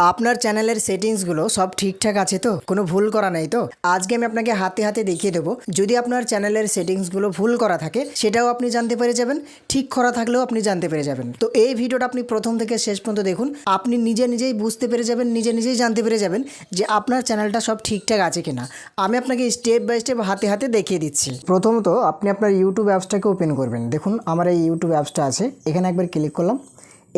আপনার চ্যানেলের সেটিংসগুলো সব ঠিকঠাক আছে তো, কোনো ভুল করা নেই তো? আজকে আমি আপনাকে হাতে হাতে দেখিয়ে দেবো। যদি আপনার চ্যানেলের সেটিংসগুলো ভুল করা থাকে সেটাও আপনি জানতে পেরে যাবেন, ঠিক করা থাকলেও আপনি জানতে পেরে যাবেন। তো এই ভিডিওটা আপনি প্রথম থেকে শেষ পর্যন্ত দেখুন, আপনি নিজে নিজেই বুঝতে পেরে যাবেন, নিজে নিজেই জানতে পেরে যাবেন যে আপনার চ্যানেলটা সব ঠিকঠাক আছে কিনা। আমি আপনাকে স্টেপ বাই স্টেপ হাতে হাতে দেখিয়ে দিচ্ছি। প্রথমত আপনি আপনার ইউটিউব অ্যাপসটাকে ওপেন করবেন। দেখুন আমার এই ইউটিউব অ্যাপসটা আছে, এখানে একবার ক্লিক করলাম।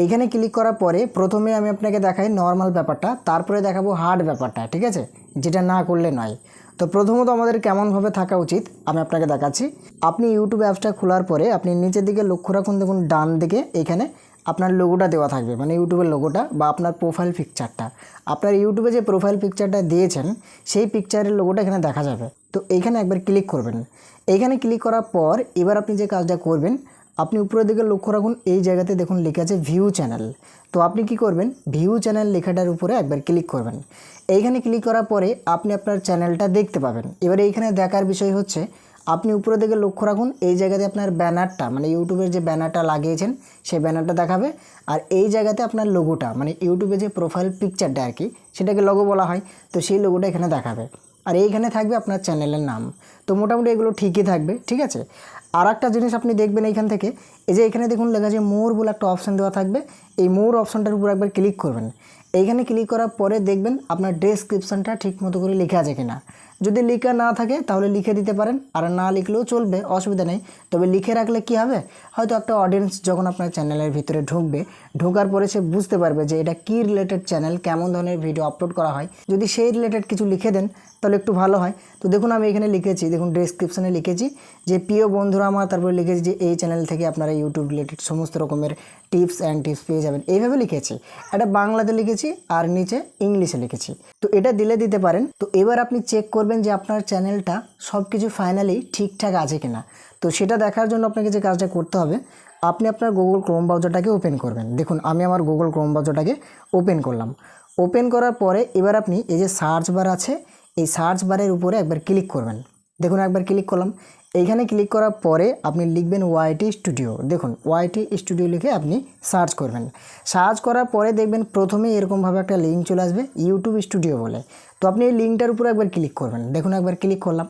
এইখানে ক্লিক করার পরে প্রথমে আমি আপনাকে দেখাই নর্মাল ব্যাপারটা, তারপরে দেখাবো হার্ড ব্যাপারটা, ঠিক আছে, যেটা না করলে নয়। তো প্রথমত আমাদের কেমনভাবে থাকা উচিত আমি আপনাকে দেখাচ্ছি। আপনি ইউটিউব অ্যাপসটা খোলার পরে আপনি নিচের দিকে লক্ষ্য রাখুন, দেখুন ডান দিকে এখানে আপনার লোগোটা দেওয়া থাকবে, মানে ইউটিউবের লোগোটা বা আপনার প্রোফাইল পিকচারটা। আপনার ইউটিউবে যে প্রোফাইল পিকচারটা দিয়েছেন সেই পিকচারের লোগোটা এখানে দেখা যাবে। তো এইখানে একবার ক্লিক করবেন। এইখানে ক্লিক করার পর এবার আপনি যে কাজটা করবেন, আপনি উপরের দিকে লক্ষ্য রাখুন, এই জায়গাতে দেখুন লেখা আছে ভিউ চ্যানেল। তো আপনি কি করবেন, ভিউ চ্যানেল লেখাটার উপরে একবার ক্লিক করবেন। এইখানে ক্লিক করার পরে আপনি আপনার চ্যানেলটা দেখতে পাবেন। এবারে এইখানে দেখার বিষয় হচ্ছে, আপনি উপরের দিকে লক্ষ্য রাখুন, এই জায়গাতে আপনার ব্যানারটা, মানে ইউটিউবের যে ব্যানারটা লাগিয়েছেন সেই ব্যানারটা দেখাবে। আর এই জায়গাতে আপনার লোগোটা, মানে ইউটিউবে যে প্রোফাইল পিকচারটা আর কি, সেটাকে লোগো বলা হয়, তো সেই লোগোটা এখানে দেখাবে। আর এইখানে থাকবে আপনার চ্যানেলের নাম। তো মোটামুটি এগুলো ঠিকই থাকবে, ঠিক আছে। আর একটা জিনিস আপনি দেখবেন এইখান থেকে, এই যে এখানে দেখুন লেখা আছে মোর বলে একটা অপশান দেওয়া থাকবে। এই মোর অপশানটার উপর একবার ক্লিক করবেন। এইখানে ক্লিক করার পরে দেখবেন আপনার ডেসক্রিপশানটা ঠিক মতো করে লেখা আছে কিনা। যদি লেখা না থাকে তাহলে লিখে দিতে পারেন, আর না লিখলেও চলবে, অসুবিধা নেই। তবে লিখে রাখলে কি হবে, হয়তো একটা অডিয়েন্স যখন আপনার চ্যানেলের ভিতরে ঢুকবে, ঢোকার পরে সে বুঝতে পারবে যে এটা কী রিলেটেড চ্যানেল, কেমন ধরনের ভিডিও আপলোড করা হয়। যদি সেই রিলেটেড কিছু লিখে দেন তাহলে একটু ভালো হয়। তো দেখুন আমি এখানে লিখেছি, দেখুন ডেসক্রিপশানে লিখেছি যে প্রিয় বন্ধুরা আমার, তারপরে লিখেছি যে এই চ্যানেল থেকে আপনারা ইউটিউব রিলেটেড সমস্ত রকমের টিপস পেয়ে যাবেন, এইভাবে লিখেছি। এটা বাংলাতে লিখেছি আর নিচে ইংলিশে লিখেছি। তো এটা দিতে পারেন। তো এবার আপনি চেক করবেন যে আপনার চ্যানেলটা সব কিছু ফাইনালি ঠিকঠাক আছে কিনা। তো সেটা দেখার জন্য আপনাকে যে কাজটা করতে হবে, আপনি আপনার গুগল ক্রোম ব্রাউজারটাকে ওপেন করবেন। দেখুন আমি আমার গুগল ক্রোম ব্রাউজারটাকে ওপেন করলাম। ওপেন করার পরে এবার আপনি এই যে সার্চ বার আছে, এই সার্চ বারের উপরে একবার ক্লিক করবেন। দেখুন একবার ক্লিক করলাম। এইখানে ক্লিক করার পরে আপনি লিখবেন ওয়াইটি স্টুডিও। দেখুন ওয়াইটি স্টুডিও লিখে আপনি সার্চ করবেন। সার্চ করার পরে দেখবেন প্রথমে এরকমভাবে একটা লিঙ্ক চলে আসবে ইউটিউব স্টুডিও বলে। তো আপনি এই লিঙ্কটার উপরে একবার ক্লিক করবেন। দেখুন একবার ক্লিক করলাম।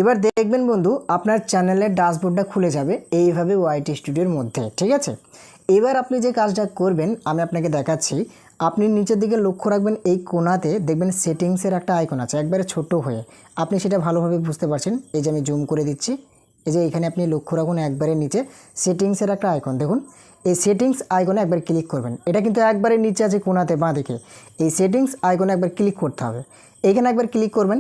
এবার দেখবেন বন্ধু আপনার চ্যানেলের ড্যাশবোর্ডটা খুলে যাবে এইভাবে ওয়াইটি স্টুডিওর মধ্যে, ঠিক আছে। এবার আপনি যে কাজটা করবেন আমি আপনাকে দেখাচ্ছি। আপনি নিচের দিকে লক্ষ্য রাখবেন, এই কোণাতে দেখবেন সেটিংসের একটা আইকন আছে একবারে ছোট হয়ে, আপনি সেটা ভালোভাবে বুঝতে পারছেন। এই যে আমি জুম করে দিচ্ছি, এই যে এখানে আপনি লক্ষ্য রাখুন একবারে নিচে সেটিংসের একটা আইকন, দেখুন এই সেটিংস আইকনে একবার ক্লিক করবেন। এটা কিন্তু একবারে নিচে আছে কোণাতে বাঁ দিকে, এই সেটিংস আইকনে একবার ক্লিক করতে হবে। এইখানে একবার ক্লিক করবেন।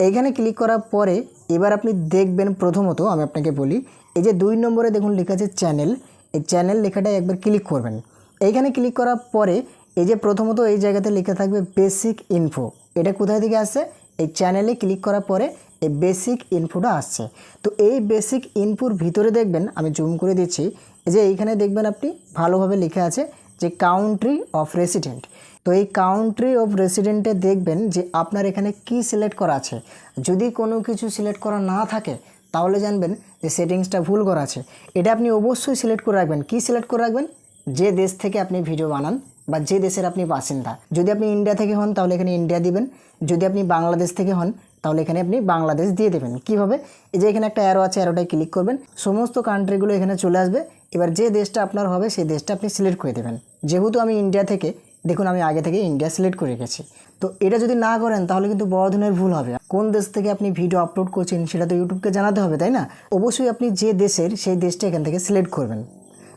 এইখানে ক্লিক করার পরে এবার আপনি দেখবেন, প্রথমত আমি আপনাকে বলি, এই যে 2 নম্বরে দেখুন লেখা আছে চ্যানেল, এই চ্যানেল লেখাটায় একবার ক্লিক করবেন। এইখানে ক্লিক করার পরে এই যে প্রথমত এই জায়গাতে লেখা থাকবে বেসিক ইনফো। এটা কোথায় থেকে আসছে, এই চ্যানেলে ক্লিক করার পরে এই বেসিক ইনফোটা আসছে। তো এই বেসিক ইনফোর ভিতরে দেখবেন, আমি জুম করে দিচ্ছি, এই যে এইখানে দেখবেন আপনি ভালোভাবে লেখা আছে যে কাউন্ট্রি অফ রেসিডেন্ট। তো এই কাউন্ট্রি অফ রেসিডেন্টে দেখবেন যে আপনার এখানে কি সিলেক্ট করা আছে। যদি কোনো কিছু সিলেক্ট করা না থাকে তাহলে জানবেন যে সেটিংসটা ভুল করা আছে। এটা আপনি অবশ্যই সিলেক্ট করে রাখবেন। কি সিলেক্ট করে রাখবেন, যে দেশ থেকে আপনি ভিডিও বানান বা যে দেশের আপনি বাসিন্দা। যদি আপনি ইন্ডিয়া থেকে হন তাহলে এখানে ইন্ডিয়া দিবেন, যদি আপনি বাংলাদেশ থেকে হন তাহলে এখানে আপনি বাংলাদেশ দিয়ে দেবেন। কীভাবে, এই যে এখানে একটা অ্যারো আছে, অ্যারোটায় ক্লিক করবেন, সমস্ত কান্ট্রিগুলো এখানে চলে আসবে। এবার যে দেশটা আপনার হবে সেই দেশটা আপনি সিলেক্ট করে দেবেন। যেহেতু আমি ইন্ডিয়া থেকে, দেখুন আমি আগে থেকে ইন্ডিয়া সিলেক্ট করে রেখেছি। তো এটা যদি না করেন তাহলে কিন্তু বড় ধরনের ভুল হবে। কোন দেশ থেকে আপনি ভিডিও আপলোড করছেন সেটা তো ইউটিউবকে জানাতে হবে, তাই না। অবশ্যই আপনি যে দেশের সেই দেশটা এখান থেকে সিলেক্ট করবেন।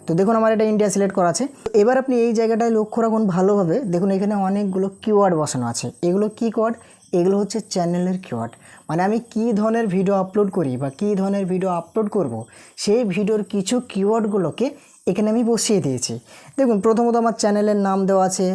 তো দেখুন আমার এটা ইন্ডিয়া সিলেক্ট করা আছে। এবার আপনি এই জায়গাটায় লক্ষ্য রাখুন ভালোভাবে, দেখুন এখানে অনেকগুলো কিওয়ার্ড বসানো আছে। এগুলো কি কিওয়ার্ড, এগুলো হচ্ছে চ্যানেলের কিওয়ার্ড। মানে আমি কী ধরনের ভিডিও আপলোড করি বা কী ধরনের ভিডিও আপলোড করব, সেই ভিডিওর কিছু কিওয়ার্ডগুলোকে এখানে আমি বসিয়ে দিয়েছি। দেখুন প্রথমত আমার চ্যানেলের নাম দেওয়া আছে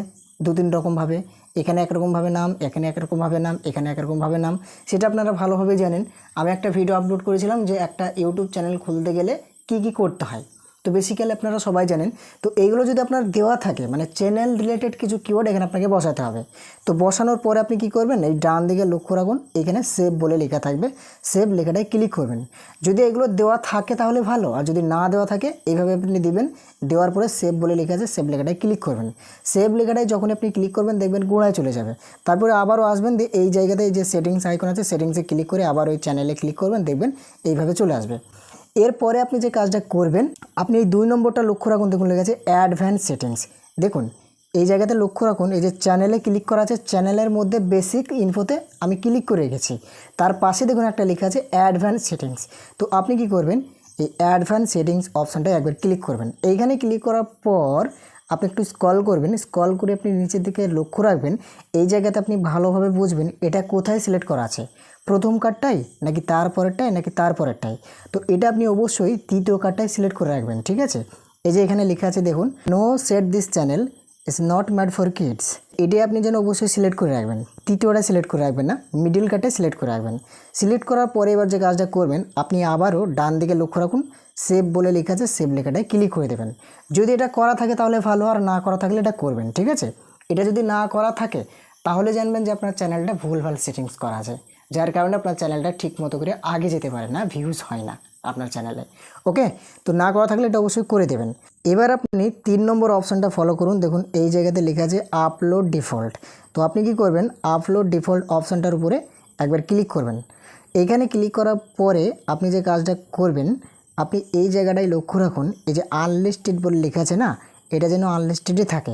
2-3 রকমভাবে, এখানে একরকমভাবে নাম, এখানে একরকমভাবে নাম, এখানে একরকমভাবে নাম, সেটা আপনারা ভালোভাবে জানেন। আমি একটা ভিডিও আপলোড করেছিলাম যে একটা ইউটিউব চ্যানেল খুলতে গেলে কি কি করতে হয়। তো বেসিক্যালি আপনারা সবাই জানেন। তো এইগুলো যদি আপনার দেওয়া থাকে মানে চ্যানেল রিলেটেড কিছু কিওয়ার্ড এখানে আপনাকে বসাতে হবে। তো বসানোর পরে আপনি কি করবেন, এই ডান দিকে লক্ষ্য রাখুন, এখানে সেভ বলে লেখা থাকবে, সেভ লেখাটায় ক্লিক করবেন। যদি এগুলো দেওয়া থাকে তাহলে ভালো, আর যদি না দেওয়া থাকে এইভাবে আপনি দিবেন। দেওয়ার পরে সেভ বলে লেখা আছে, সেভ লেখাটায় ক্লিক করবেন। সেভ লেখাটায় যখন আপনি ক্লিক করবেন দেখবেন গোড়ায় চলে যাবে। তারপরে আবারও আসবেন, দিয়ে এই জায়গাতে যে সেটিংস আইকন আছে সেটিংসে ক্লিক করে আবার ওই চ্যানেলে ক্লিক করবেন, দেখবেন এইভাবে চলে আসবে। এরপরে আপনি যে কাজটা করবেন, আপনি এই 2 নম্বরটা লক্ষ্য রাখুন, দেখুন লেখা আছে অ্যাডভান্স সেটিংস। দেখুন এই জায়গাতে লক্ষ্য রাখুন, এই যে চ্যানেলে ক্লিক করা আছে, চ্যানেলের মধ্যে বেসিক ইনফোতে আমি ক্লিক করে রেখেছি। তার পাশে দেখুন একটা লেখা আছে অ্যাডভান্স সেটিংস। তো আপনি কি করবেন, এই অ্যাডভান্স সেটিংস অপশানটা একবার ক্লিক করবেন। এইখানে ক্লিক করার পর আপনি একটু স্ক্রল করবেন, স্ক্রল করে আপনি নিচের দিকে লক্ষ্য রাখবেন। এই জায়গাতে আপনি ভালোভাবে বুঝবেন এটা কোথায় সিলেক্ট করা আছে, প্রথম কার্ডটাই নাকি তারপরেরটাই নাকি তারপরেরটাই। তো এটা আপনি অবশ্যই তৃতীয় কার্ডটাই সিলেক্ট করে রাখবেন, ঠিক আছে। এই যে এখানে লেখা আছে দেখুন, no set this channel is not made for kids, এটাই আপনি যেন অবশ্যই সিলেক্ট করে রাখবেন। তৃতীয়টা সিলেক্ট করে রাখবেন না, মিডিল কার্ডটাই সিলেক্ট করে রাখবেন। সিলেক্ট করার পরে এবার যে কাজটা করবেন, আপনি আবারও ডান দিকে লক্ষ্য রাখুন, সেভ বলে লেখা আছে, সেভ লেখাটায় ক্লিক করে দেবেন। যদি এটা করা থাকে তাহলে ভালো, আর না করা থাকলে এটা করবেন, ঠিক আছে। এটা যদি না করা থাকে তাহলে জানবেন যে আপনার চ্যানেলটা ভুলভাল সেটিংস করা আছে, যার কারণে আপনার চ্যানেলটা ঠিক মতো করে আগে যেতে পারে না, ভিউজ হয় না আপনার চ্যানেলে। ওকে, তো না করা থাকলে এটা অবশ্যই করে দেবেন। এবার আপনি 3 নম্বর অপশানটা ফলো করুন, দেখুন এই জায়গাতে লেখা আছে আপলোড ডিফল্ট। তো আপনি কি করবেন, আপলোড ডিফল্ট অপশানটার উপরে একবার ক্লিক করবেন। এখানে ক্লিক করার পরে আপনি যে কাজটা করবেন, আপনি এই জায়গাটায় লক্ষ্য রাখুন, এই যে আনলিস্টেড বলে লেখা আছে না, এটা যেন আনলিস্টেডে থাকে।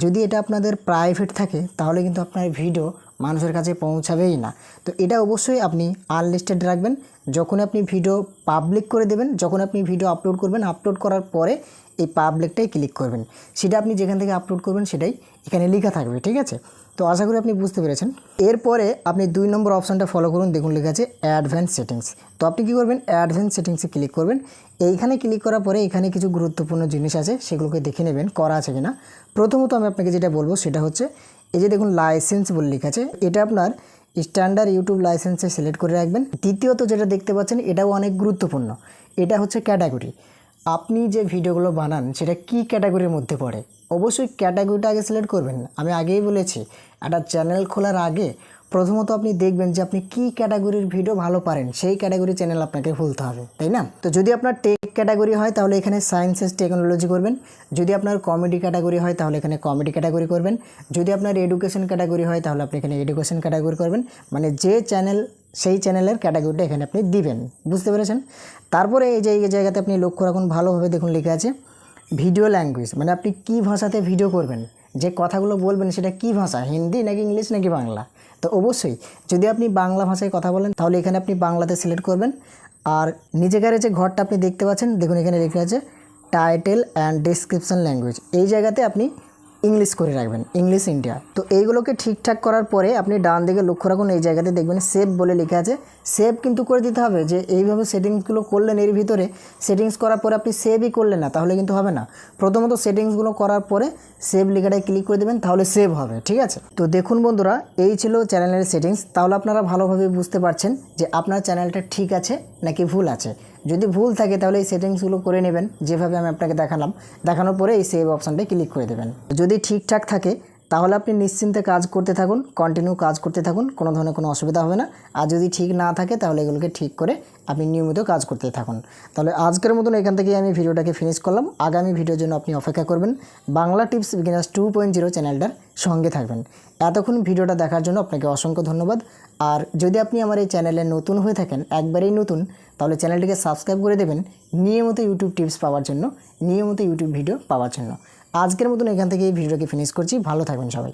যদি এটা আপনাদের প্রাইভেট থাকে তাহলে কিন্তু আপনার ভিডিও মানুষের কাছে পৌঁছাবেই না। তো এটা অবশ্যই আপনি আনলিস্টেড রাখবেন। যখন আপনি ভিডিও পাবলিক করে দেবেন, যখন আপনি ভিডিও আপলোড করবেন, আপলোড করার পরে এই পাবলিকটাই ক্লিক করবেন। সেটা আপনি যেখান থেকে আপলোড করবেন সেটাই এখানে লেখা থাকবে, ঠিক আছে। তো আশা করি আপনি বুঝতে পেরেছেন। এরপরে আপনি 2 নম্বর অপশানটা ফলো করুন, দেখুন লেখা আছে অ্যাডভান্স সেটিংস। তো আপনি কী করবেন, অ্যাডভান্স সেটিংসে ক্লিক করবেন। এইখানে ক্লিক করার পরে এখানে কিছু গুরুত্বপূর্ণ জিনিস আছে, সেগুলোকে দেখে নেবেন করা আছে কিনা। প্রথমত আমি আপনাকে যেটা বলবো সেটা হচ্ছে, এই যে দেখুন লাইসেন্স বলে লেখা আছে, এটা আপনার স্ট্যান্ডার্ড ইউটিউব লাইসেন্সে সিলেক্ট করে রাখবেন। দ্বিতীয়ত যেটা দেখতে পাচ্ছেন এটাও অনেক গুরুত্বপূর্ণ, এটা হচ্ছে ক্যাটাগরি। আপনি যে ভিডিওগুলো বানান সেটা কি ক্যাটাগরির মধ্যে পড়ে, অবশ্যই ক্যাটাগরিটা আগে সিলেক্ট করবেন। আমি আগেই বলেছি, একটা চ্যানেল খোলার আগে প্রথমত আপনি দেখবেন যে আপনি কি ক্যাটাগরির ভিডিও ভালো পারেন, সেই ক্যাটাগরি চ্যানেল আপনাকে খুলতে হবে, তাই না। তো যদি আপনার টেক ক্যাটাগরি হয় তাহলে এখানে সায়েন্স এন্ড টেকনোলজি করবেন। যদি আপনার কমেডি ক্যাটাগরি হয় তাহলে এখানে কমেডি ক্যাটাগরি করবেন। যদি আপনার এডুকেশন ক্যাটাগরি হয় তাহলে আপনি এখানে এডুকেশন ক্যাটাগরি করবেন। মানে যে চ্যানেল সেই চ্যানেলের ক্যাটাগরিটা এখানে আপনি দিবেন, বুঝতে পেরেছেন। তারপরে এই যে এই জায়গাতে আপনি লক্ষ্য রাখুন ভালোভাবে, দেখুন লেখা আছে ভিডিও ল্যাঙ্গুয়েজ, মানে আপনি কী ভাষাতে ভিডিও করবেন, যে কথাগুলো বলবেন সেটা কী ভাষা, হিন্দি নাকি ইংলিশ নাকি বাংলা। তো অবশ্যই যদি আপনি বাংলা ভাষায় কথা বলেন তাহলে এখানে আপনি বাংলাতে সিলেক্ট করবেন। আর নিজেকার যে ঘরটা আপনি দেখতে পাচ্ছেন, দেখুন এখানে লেখা আছে টাইটেল অ্যান্ড ডেসক্রিপশন ল্যাঙ্গুয়েজ, এই জায়গাতে আপনি ইংলিশ করে রাখবেন, ইংলিশ ইন্ডিয়া। তো এইগুলোকে ঠিকঠাক করার পরে আপনি ডান দিকে লক্ষ্য রাখুন, এই জায়গাতে দেখবেন সেভ বলে লেখা আছে। সেভ কিন্তু করে দিতে হবে, যে এইভাবে সেটিংসগুলো করলেন এর ভিতরে, সেটিংস করার পরে আপনি সেভই করলেন না তাহলে কিন্তু হবে না। প্রথমত সেটিংসগুলো করার পরে সেভ লেখাটায় ক্লিক করে দেবেন, তাহলে সেভ হবে, ঠিক আছে। তো দেখুন বন্ধুরা, এই ছিল চ্যানেলের সেটিংস। তাহলে আপনারা ভালোভাবে বুঝতে পারছেন যে আপনার চ্যানেলটা ঠিক আছে নাকি ভুল আছে। যদি ভুল থাকে তাহলে এই সেটিংসগুলো করে নেবেন যেভাবে আমি আপনাকে দেখালাম, দেখানোর পরে এই সেভ অপশানটায় ক্লিক করে দেবেন। যদি ঠিকঠাক থাকে তাহলে আপনি নিশ্চিন্তে কাজ করতে থাকুন, কন্টিনিউ কাজ করতে থাকুন, কোনো ধরনের কোনো অসুবিধা হবে না। আর যদি ঠিক না থাকে তাহলে এগুলোকে ঠিক করে আপনি নিয়মিত কাজ করতে থাকুন। তাহলে আজকের মতন এখান থেকেই আমি ভিডিওটাকে ফিনিশ করলাম। আগামী ভিডিওর জন্য আপনি অপেক্ষা করবেন। বাংলা টিপস বিগিনার্স 2.0 চ্যানেলটার সঙ্গে থাকবেন। এতক্ষণ ভিডিওটা দেখার জন্য আপনাকে অসংখ্য ধন্যবাদ। আর যদি আপনি আমার এই চ্যানেলে নতুন হয়ে থাকেন, একবারেই নতুন, তাহলে চ্যানেলটিকে সাবস্ক্রাইব করে দেবেন নিয়মিত ইউটিউব টিপস পাওয়ার জন্য, নিয়মিত ইউটিউব ভিডিও পাওয়ার জন্য। আজকের মতন এখান থেকে এই ভিডিওটাকে ফিনিশ করছি। ভালো থাকবেন সবাই।